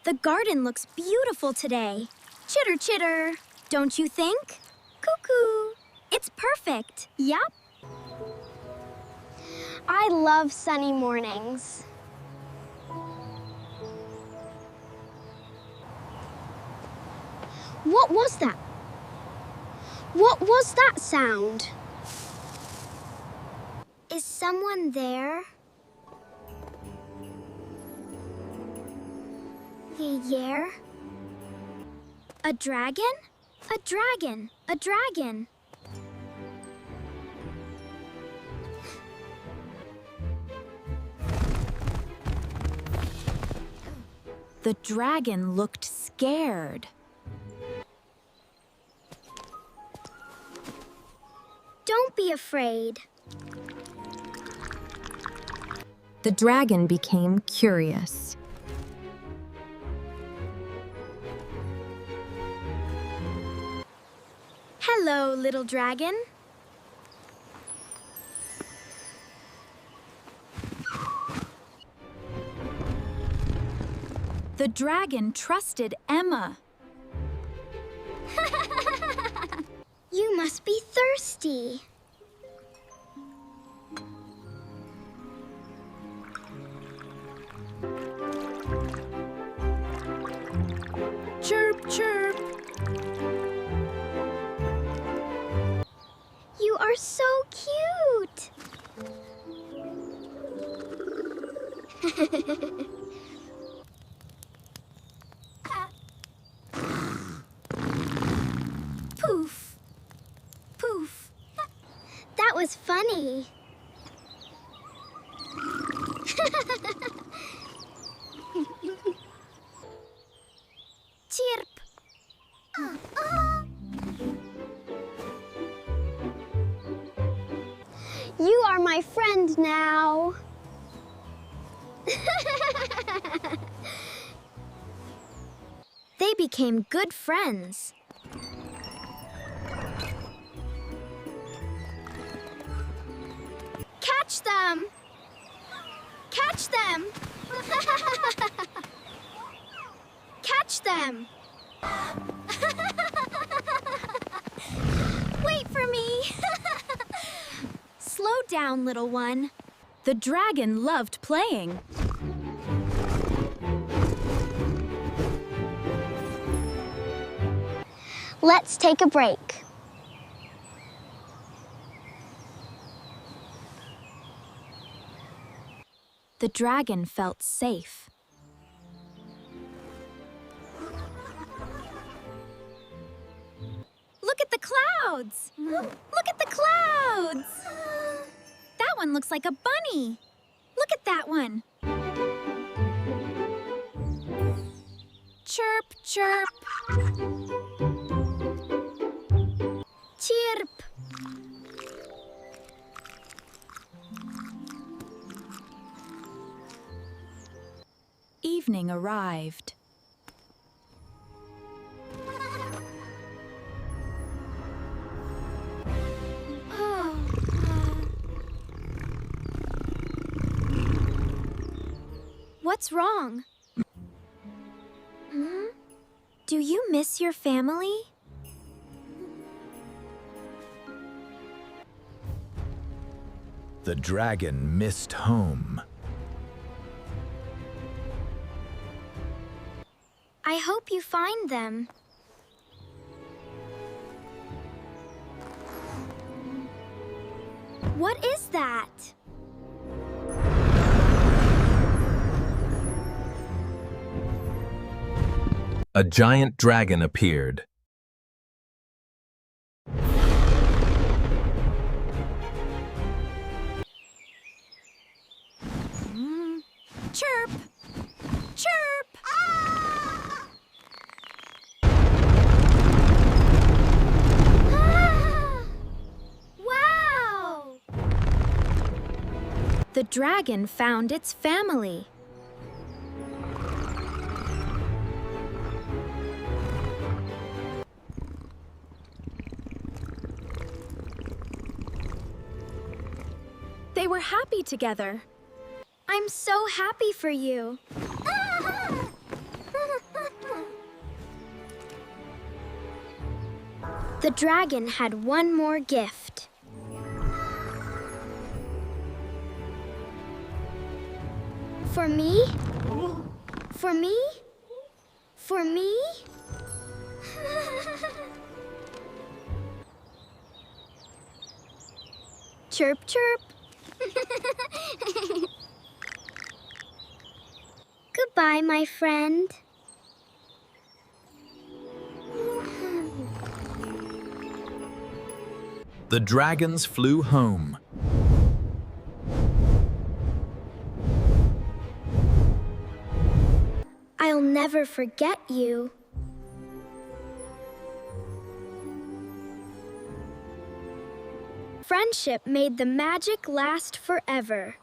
The garden looks beautiful today. Chitter, chitter. Don't you think? Cuckoo. It's perfect. Yup. I love sunny mornings. What was that? What was that sound? Is someone there? Yeah. A dragon? A dragon. A dragon. The dragon looked scared. Don't be afraid. The dragon became curious. Hello, little dragon. The dragon trusted Emma. You must be thirsty. Chirp, chirp. You are so cute. Poof. Poof. That was funny. Chirp. You are my friend now. They became good friends. Catch them! Catch them! Catch them! Wait for me! Slow down, little one. The dragon loved playing. Let's take a break. The dragon felt safe. Look at the clouds! Look at the clouds! That one looks like a bunny. Look at that one. Chirp, chirp. Chirp. Evening arrived. What's wrong? Do you miss your family? The dragon missed home. I hope you find them. What is that? A giant dragon appeared. Chirp! Chirp! Ah! Wow! The dragon found its family. They were happy together. I'm so happy for you. The dragon had one more gift. For me? For me? For me? Chirp, chirp. Goodbye, my friend. The dragons flew home. I'll never forget you. Friendship made the magic last forever.